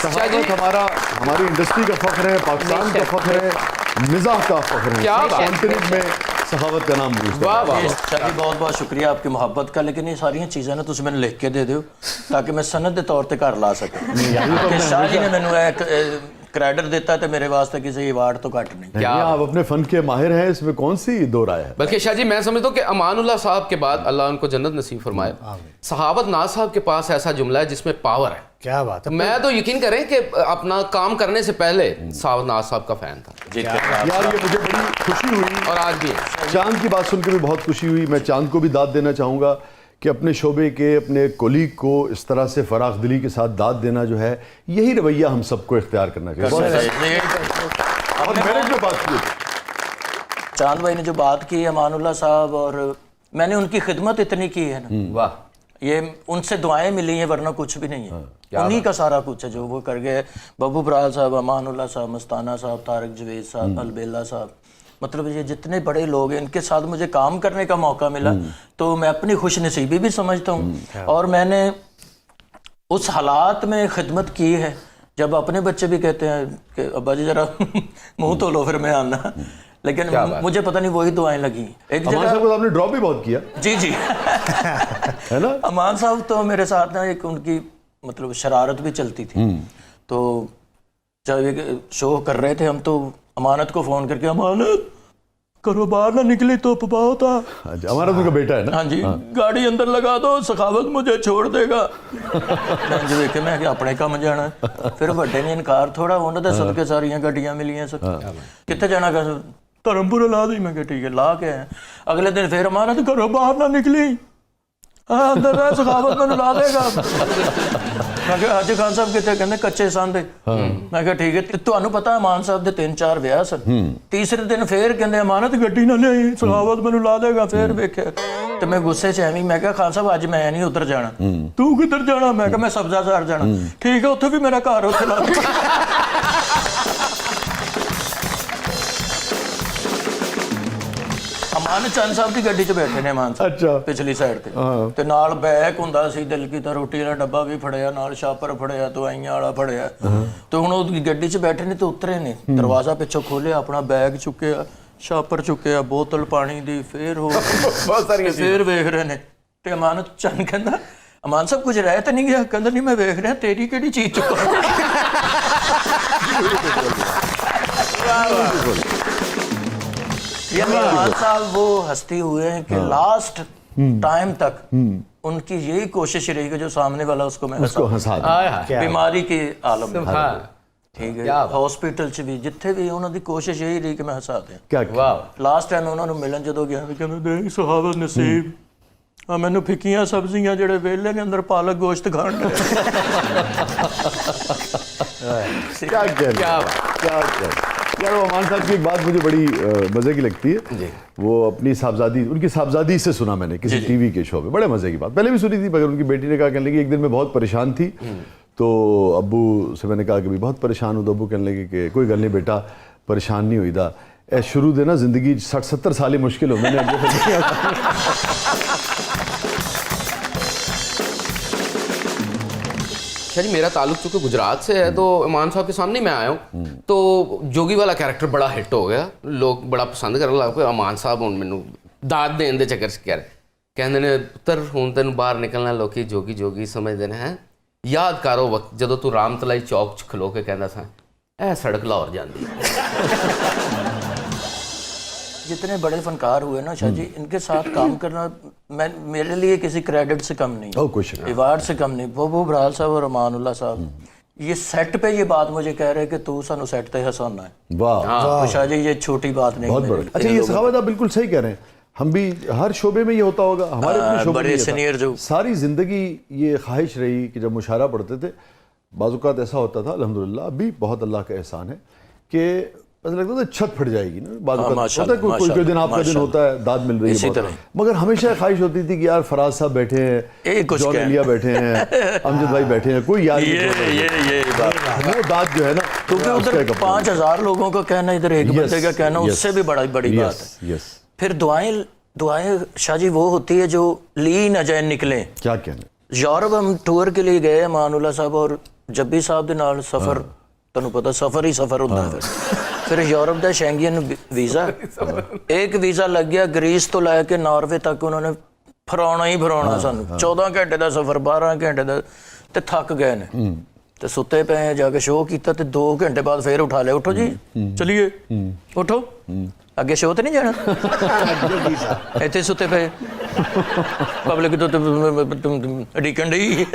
सहाबत हमारा, हमारी इंडस्ट्री का फख्र है, पाकिस्तान का फख्र है, मिजाह का फख्र है। क्या कॉन्टिनेंट में सहाबत का नाम गूंजता है। वाह वाह। शादी बहुत बहुत शुक्रिया आपकी मोहब्बत का, लेकिन ये सारियां चीज़ें ना तुम मैंने लिख के दे दो ताकि मैं सनद के तौर पर घर ला सका। शाह जी ने मैंने क्रेडिट देता है तो मेरे वास्ते किसी अवार्ड तो घट नहीं। क्या आप अपने फन के माहिर हैं, इसमें कौन सी दो राय है। बल्कि शाह जी मैं समझता हूँ कि अमानुल्लाह साहब के बाद अल्लाह उनको जन्नत नसीब फरमाए, सहाबत नाज साहब के पास ऐसा जुमला है जिसमें पावर है। क्या बात है। मैं तो यकीन करें कि अपना काम करने से पहले सहाबत नाज साहब का फैन था यार ये मुझे बड़ी खुशी हुई और आज भी है। चांद की बात सुनकर भी बहुत खुशी हुई। मैं चांद को भी दाद देना चाहूँगा कि अपने शोबे के अपने कोलीग को इस तरह से फराख दिली के साथ दाद देना जो है, यही रवैया हम सबको इख्तियार करना चाहिए। और मैंने जो बात की चांद भाई ने जो बात की अमानुल्लाह साहब, और मैंने उनकी खिदमत इतनी की है ना, वाह, ये उनसे दुआएं मिली हैं वरना कुछ भी नहीं है। उन्हीं का सारा कुछ है जो वो कर गए। बब्बू बराल साहब, अमानुल्लाह साहब, मस्ताना साहब, तारक जवेद साहब, अलबेला साहब, मतलब ये जितने बड़े लोग हैं इनके साथ मुझे काम करने का मौका मिला तो मैं अपनी खुश नसीबी भी समझता हूँ। और मैंने उस हालात में खिदमत की है जब अपने बच्चे भी कहते हैं कि अब्बा जी जरा मुंह धो लो फिर मैं आना, लेकिन मुझे पता नहीं वही दुआएं लगी। एक अमान साहब को आपने ड्रॉप भी बहुत किया। जी जी है ना। अमान साहब तो मेरे साथ ना एक उनकी मतलब शरारत भी चलती थी। तो जब एक शो कर रहे थे हम, तो अमानत को फोन करके, अमानत करो बाहर ना निकली तो बहुत था। हमारा उनका बेटा है ना। हाँ जी, गाड़ी अंदर लगा दो, सखावत मुझे छोड़ देगा। मैं जो देखे मैं अपने काम जाना है। फिर बड़े ने इनकार थोड़ा, उन्होंने सदके सारियां गड्डियां मिलियां सब। कितने जाना कर धर्मपुर ला दी। मैं ठीक है ला के आए। अगले दिन फिर अमानत करो बाहर ना निकली, अंदर रह सखावत मैंने ला देगा। मैं कहा हाजी खान साहब कितने, कहते कच्चे सांदे। मैं कहा ठीक है। ਤੁਹਾਨੂੰ पता अमान साहब ਦੇ 3-4 ਵਿਆਹ ਸਨ। ਤੀਸਰੇ ਦਿਨ ਫੇਰ ਕਹਿੰਦੇ ਅਮਾਨਤ ਗੱਡੀ ਨਾ ਲਿਆਈ, ਸਖਾਵਤ ਮੈਨੂੰ ਲਾ ਦੇਗਾ। ਫੇਰ ਵੇਖਿਆ ਤੇ ਮੈਂ ਗੁੱਸੇ 'ਚ ਐਵੇਂ ਮੈਂ ਕਿਹਾ ਖਾਨ ਸਾਹਿਬ ਅੱਜ ਮੈਂ ਨਹੀਂ ਉਧਰ ਜਾਣਾ। ਤੂੰ ਕਿੱਧਰ ਜਾਣਾ? ਮੈਂ ਕਿਹਾ ਮੈਂ ਸਬਜ਼ਾ ਸਾਰ ਜਾਣਾ। ਠੀਕ ਹੈ, ਉੱਥੇ ਵੀ ਮੇਰਾ ਘਰ ਉੱਥੇ ਲਾ ਦੇ। ਅਮਾਨ ਚੰਦ ਸਾਹਿਬ ਦੀ ਗੱਡੀ 'ਚ ਬੈਠੇ ਨੇ ਅਮਾਨ ਸਾਹਿਬ। ਅੱਛਾ। ਪਿਛਲੀ ਸਾਈਡ ਤੇ ਨਾਲ ਬੈਗ ਹੁੰਦਾ ਸੀ, ਦਿਲ ਕੀਤਾ ਰੋਟੀ ਦਾ ਡੱਬਾ ਵੀ ਫੜਿਆ, ਨਾਲ ਸ਼ਾਪਰ ਫੜਿਆ, ਦਵਾਈਆਂ ਵਾਲਾ ਫੜਿਆ। ਤੇ ਹੁਣ ਉਹ ਗੱਡੀ 'ਚ ਬੈਠੇ ਨੇ ਤੇ ਉਤਰੇ ਨੇ, ਦਰਵਾਜ਼ਾ ਪਿੱਛੋਂ ਖੋਲਿਆ, ਆਪਣਾ ਬੈਗ ਚੁੱਕਿਆ, ਸ਼ਾਪਰ ਚੁੱਕਿਆ, ਬੋਤਲ ਪਾਣੀ ਦੀ, ਫੇਰ ਹੋ ਬਹੁਤ ਸਾਰੀਆਂ ਫੇਰ ਵੇਖ ਰਹੇ ਨੇ। ਤੇ ਅਮਾਨ ਚੰਦ ਕਹਿੰਦਾ ਅਮਾਨ ਸਾਹਿਬ ਕੁਝ ਰਹਿ ਤਾਂ ਨਹੀਂ ਗਿਆ? ਕਹਿੰਦਾ ਨਹੀਂ ਮੈਂ ਵੇਖ ਰਿਹਾ ਤੇਰੀ ਕਿਹੜੀ ਚੀਜ਼ ਚੁੱਕਾ। अमान साहब वो हस्ती हुए हैं कि लास्ट टाइम तक उनकी यही कोशिश रही कि जो सामने वाला उसको हंसा दे। बीमारी के आलम में। ठीक है, हॉस्पिटल च भी जिथे भी उन्होंने कोशिश यही रही कि मैं हंसा दें। क्या लास्ट टाइम उन्होंने मिलन जो गया कहते देख सहावत नसीब मैनू फिक्कियां सब्जियां जेडे वेले ने अंदर पालक गोश्त खाण। यार वो अमान साहब की एक बात मुझे बड़ी मज़े की लगती है। वो अपनी साहबजादी, उनकी साहबजादी से सुना मैंने किसी टीवी के शो में, बड़े मज़े की बात पहले भी सुनी थी, मगर उनकी बेटी ने कहा, कहने लगी एक दिन मैं बहुत परेशान थी तो अब्बू से मैंने कहा कि भी बहुत परेशान हूँ। तो अब्बू कहने लगे कि कोई गल नहीं बेटा, परेशान नहीं हुई था, ए शुरू देना जिंदगी 60-70 साल ही मुश्किल हो। मैंने जी मेरा ताल्लुक चूँकि गुजरात से है तो इमाम साहब के सामने मैं आया हूँ तो जोगी वाला कैरेक्टर बड़ा हिट हो गया, लोग बड़ा पसंद करने लग पे। अमान साहब हूँ मैनू दाद देन दे चक्कर च कहते ने पुत्तर हुण तैनूं बाहर निकलना लोकी जोगी जोगी समझते हैं। याद करो वक्त जदों तू रामतलाई चौक च खलो के कहता था ए सड़क लाहौर जाती। जितने बड़े फनकार हुए ना शाह जी, इनके साथ काम करना मैं मेरे लिए किसी क्रेडिट से कम नहीं, अवार्ड से कम नहीं। बब्बू बराल साहब और अमानुल्लाह साहब ये सेट पे ये बात मुझे कह रहे हैं कि तू सानू सेट पे हंसाना है। वाह तो शाह जी ये छोटी बात नहीं। बहुत बड़ी। अच्छा ये सखावत आप बिल्कुल सही कह रहे हैं, हम भी हर शोबे में ये होता होगा, हमारे अपने शोबे बड़े सीनियर जो सारी जिंदगी ये ख्वाहिश रही कि जब मुशायरा पढ़ते थे बाज़-औक़ात ऐसा होता था, अल्हम्दुलिल्लाह अभी बहुत अल्लाह का एहसान है कि ऐसा लगता था छत फट जाएगी ना। होता है कोई दिन आपका दिन होता है, दाद मिल रही है, मगर हमेशा ख्वाहिश होती थी कि यार फराज साहब बैठे हैं, जॉन एलिया बैठे हैं, अमजद भाई बैठे हैं, कोई यार ये वो दाद जो है ना, क्योंकि उधर 5000 लोगों का कहना, इधर एक बंदे का कहना, उससे भी बड़ी बात है। फिर दुआएं शाह जी वो होती है जो ली न जाए निकले। क्या कहना। यूरोप हम टूर के लिए गए अमानुल्लाह साहब और ਜੱਬੀ ਸਾਹਿਬ ਦੇ ਨਾਲ ਸਫ਼ਰ, ਤੁਹਾਨੂੰ ਪਤਾ ਸਫ਼ਰ ਹੀ ਸਫ਼ਰ ਹੁੰਦਾ ਹੈ। ਫਿਰ ਯੂਰਪ ਦਾ ਸ਼ੈਂਗੀਅਨ ਵੀਜ਼ਾ, ਇੱਕ ਵੀਜ਼ਾ ਲੱਗ ਗਿਆ ਗ੍ਰੀਸ ਤੋਂ ਲੈ ਕੇ ਨਾਰਵੇ ਤੱਕ, ਉਹਨਾਂ ਨੇ ਫਰਾਉਣਾ ਹੀ ਫਰਾਉਣਾ ਸਾਨੂੰ। 14 ਘੰਟੇ ਦਾ ਸਫ਼ਰ, 12 ਘੰਟੇ ਦਾ, ਤੇ ਥੱਕ ਗਏ ਨੇ ਤੇ ਸੁੱਤੇ ਪਏ, ਜਾ ਕੇ ਸ਼ੋਅ ਕੀਤਾ ਤੇ 2 ਘੰਟੇ ਬਾਅਦ ਫੇਰ ਉਠਾ ਲਿਆ, ਉੱਠੋ ਜੀ ਚਲੀਏ, ਉੱਠੋ ਅੱਗੇ ਸ਼ੋਅ ਤੇ ਨਹੀਂ ਜਾਣਾ, ਇੱਥੇ ਸੁੱਤੇ ਪਏ, ਪਬਲਿਕ ਤੋਂ ਅਡੀਕਣ ਡਈ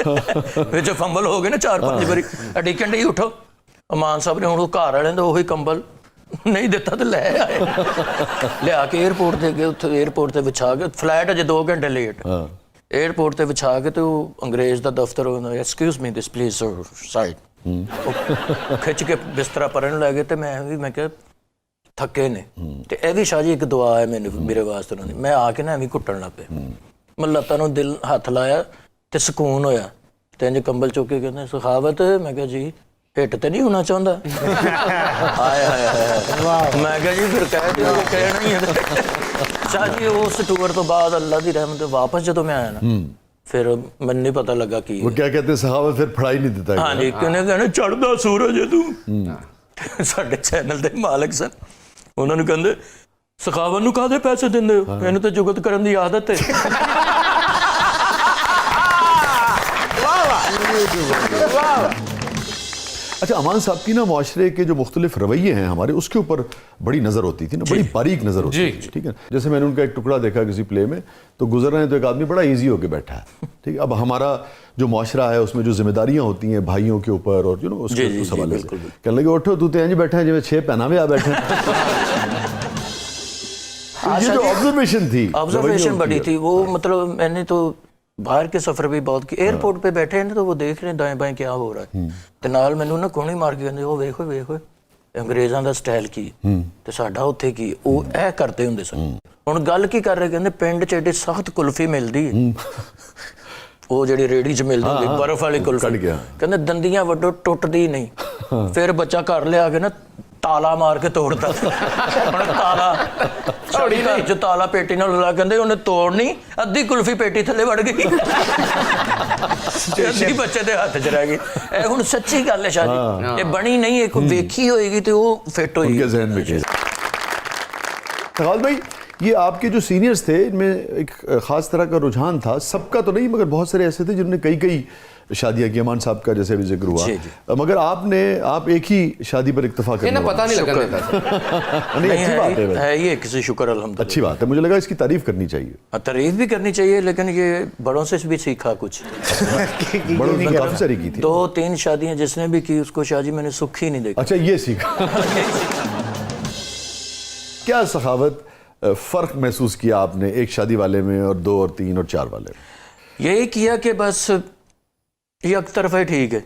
ਵਿੱਚ ਫੰਬਲ ਹੋ ਗਏ ਨਾ 4-5 ਵਾਰੀ, ਅਡੀਕਣ ਡਈ, ਉੱਠੋ। ਅਮਾਨ ਸਾਹਿਬ ਨੇ ਹੁਣ ਉਹ ਘਰ ਵਾਲਿਆਂ ਦਾ ਉਹੀ ਕੰਬਲ ਨਹੀਂ ਦਿੱਤਾ ਤੇ ਲੈ ਆਏ, ਲਿਆ ਕੇ 에ਅਰਪੋਰਟ ਤੇ ਗਏ, ਉੱਥੇ 에ਅਰਪੋਰਟ ਤੇ ਵਿਛਾ ਕੇ, ਫਲਾਈਟ ਅਜੇ 2 ਘੰਟੇ ਲੇਟ, 에ਅਰਪੋਰਟ ਤੇ ਵਿਛਾ ਕੇ ਤੇ ਉਹ ਅੰਗਰੇਜ਼ ਦਾ ਦਫ਼ਤਰ, excuse me this please sir side, ਖਿੱਚ ਕੇ ਬਿਸਤਰਾ ਪਰਨ ਲੈ ਗਏ। ਤੇ ਮੈਂ ਕਿਹਾ ਥੱਕੇ ਨੇ, ਤੇ ਇਹ ਵੀ ਸ਼ਾਹ ਜੀ ਇੱਕ ਦੁਆ ਹੈ ਮੈਨੂੰ, ਮੇਰੇ ਵਾਸਤੇ ਉਹਨਾਂ ਦੀ। ਮੈਂ ਆ ਕੇ ਨਾ ਐਵੇਂ ਘੁੱਟਣ ਲੱਗ ਪਿਆ, ਮੈਂ ਲੱਤਾਂ ਨੂੰ ਦਿਲ ਹੱਥ ਲਾਇਆ ਤੇ ਸਕੂਨ ਹੋਇਆ, ਤੇ ਇੰਝ ਕੰਬਲ ਚੁੱਕ ਕੇ ਕਹਿੰਦੇ ਸਖਾਵਤ, ਮੈਂ ਕਿਹਾ ਜੀ ਹਿੱਟ ਤੇ ਨਹੀਂ ਹੋਣਾ ਚਾਹੁੰਦਾ, ਆਏ ਹਾਏ ਮੈਂ ਕਿਹਾ ਜੀ ਫਿਰ ਕਹਿ ਦਿਓ, ਕਹਿਣਾ ਹੀ ਹੈ। ਸ਼ਾਹ ਜੀ ਉਸ ਟੂਰ ਤੋਂ ਬਾਅਦ ਅੱਲਾ ਦੀ ਰਹਿਮਤ ਵਾਪਸ ਜਦੋਂ ਮੈਂ ਆਇਆ ਨਾ, ਫਿਰ ਮੈਨੂੰ ਨਹੀਂ ਪਤਾ ਲੱਗਾ ਕੀ वो क्या कहते हैं सखावत फिर फड़ाई नहीं देता है। ਹਾਂਜੀ, ਕਹਿੰਦੇ ਚੜ੍ਹਦਾ ਸੂਰਜ ਹੈ ਤੂੰ। ਸਾਡੇ ਚੈਨਲ ਦੇ ਮਾਲਕ ਸਨ, ਉਹਨਾਂ ਨੂੰ ਕਹਿੰਦੇ ਸਖਾਵਤ ਨੂੰ ਕਾਹਦੇ ਪੈਸੇ ਦਿੰਦੇ ਹੋ, ਇਹਨੂੰ ਤਾਂ ਜੁਗਤ ਕਰਨ ਦੀ ਆਦਤ ਹੈ। अच्छा, अमान साहब की ना माशरे के जो मुख्तलिफ रवैये हैं हमारे, उसके ऊपर बड़ी नज़र होती थी ना, बड़ी बारीक नज़र होती थी, ठीक है। जैसे मैंने उनका एक टुकड़ा देखा किसी प्ले में, तो गुजर रहे हैं तो एक आदमी बड़ा ईजी होकर बैठा है, ठीक है। अब हमारा जो माशरा है उसमें जो जिम्मेदारियाँ होती हैं भाइयों के ऊपर, और उसके उस हवाले से कहने लगे उठो तू तो इंज बैठा है जिसमें 6 पहना में आ बैठे ये जो ऑब्जर्वेशन थी, ऑब्जर्वेशन बड़ी थी वो, मतलब मैंने तो बाहर के सफर भी बहुत की, एयरपोर्ट पे बैठे हैं तो वो देख रहे हैं दाएं बाएं क्या हो रहा है, ਤੇ ਨਾਲ ਮੈਨੂੰ ਨਾ ਕੋਣੀ ਮਾਰ ਕੇ ਕਹਿੰਦੇ ਉਹ ਵੇਖੋ ਵੇਖੋ ਅੰਗਰੇਜ਼ਾਂ ਦਾ ਸਟਾਈਲ ਕੀ ਤੇ ਸਾਡਾ ਉੱਥੇ ਕੀ, ਉਹ ਇਹ ਕਰਦੇ ਹੁੰਦੇ ਸਨ। ਹੁਣ ਗੱਲ ਕੀ ਕਰ ਰਹੇ, ਕਹਿੰਦੇ ਪਿੰਡ 'ਚ ਏਡੀ ਸਖਤ ਕੁਲਫੀ ਮਿਲਦੀ ਹੈ, ਉਹ ਜਿਹੜੀ ਰੇੜੀ 'ਚ ਮਿਲਦੀ ਹੁੰਦੀ ਬਰਫ਼ ਵਾਲੀ ਕੁਲਫੀ, ਕਹਿੰਦੇ ਦੰਦੀਆਂ ਵੱਡੋ ਟੁੱਟਦੀ ਨਹੀਂ। ਫਿਰ ਬੱਚਾ ਘਰ ਲਿਆ ਕੇ ਨਾ ਤਾਲਾ ਮਾਰ ਕੇ ਤੋੜਦਾ, ਹੁਣ ਤਾਲਾ ਛੋੜੀ ਘਰ 'ਚ ਤਾਲਾ ਪੇਟੀ ਨਾਲ ਲਾ, ਕਹਿੰਦੇ ਉਹਨੇ ਤੋੜਨੀ, ਅੱਧੀ ਕੁਲਫੀ ਪੇਟੀ ਥੱਲੇ ਵੜ ਗਈ, ਅੱਧੀ ਬੱਚੇ ਦੇ ਹੱਥ 'ਚ ਰਹਿ ਗਈ। ਇਹ ਹੁਣ ਸੱਚੀ ਗੱਲ ਹੈ ਸ਼ਾਹ ਜੀ, ਇਹ ਬਣੀ ਨਹੀਂ, ਇੱਕ ਵੇਖੀ ਹੋਏਗੀ ਤੇ ਉਹ ਫਿੱਟ ਹੋਏਗੀ। सखावत भाई, ये आपके जो सीनियर्स थे इनमें एक ख़ास तरह का रुझान था, सबका तो नहीं मगर बहुत सारे ऐसे थे जिन्होंने कई शादियां की। अमान साहब का जैसे अभी जिक्र हुआ, मगर आप एक ही शादी पर इक्तफा करने वाले। पता नहीं लगा देता। नहीं, अच्छी बात है ये किसी शुक्र अल्हम्दुलिल्लाह, अच्छी बात है, मुझे लगा इसकी तारीफ करनी चाहिए। तारीफ भी करनी चाहिए, लेकिन ये बड़ों से भी सीखा कुछ। बड़ों ने काफी सारी की थी, 2-3 शादियां जिसने भी की उसको शाह जी मैंने सुख ही नहीं देखा। अच्छा, ये सीखा। क्या सखावत फर्क महसूस किया आपने एक शादी वाले में और 2 और 3 और 4 वाले में? यही किया कि बस ये एक तरफा ही ठीक है।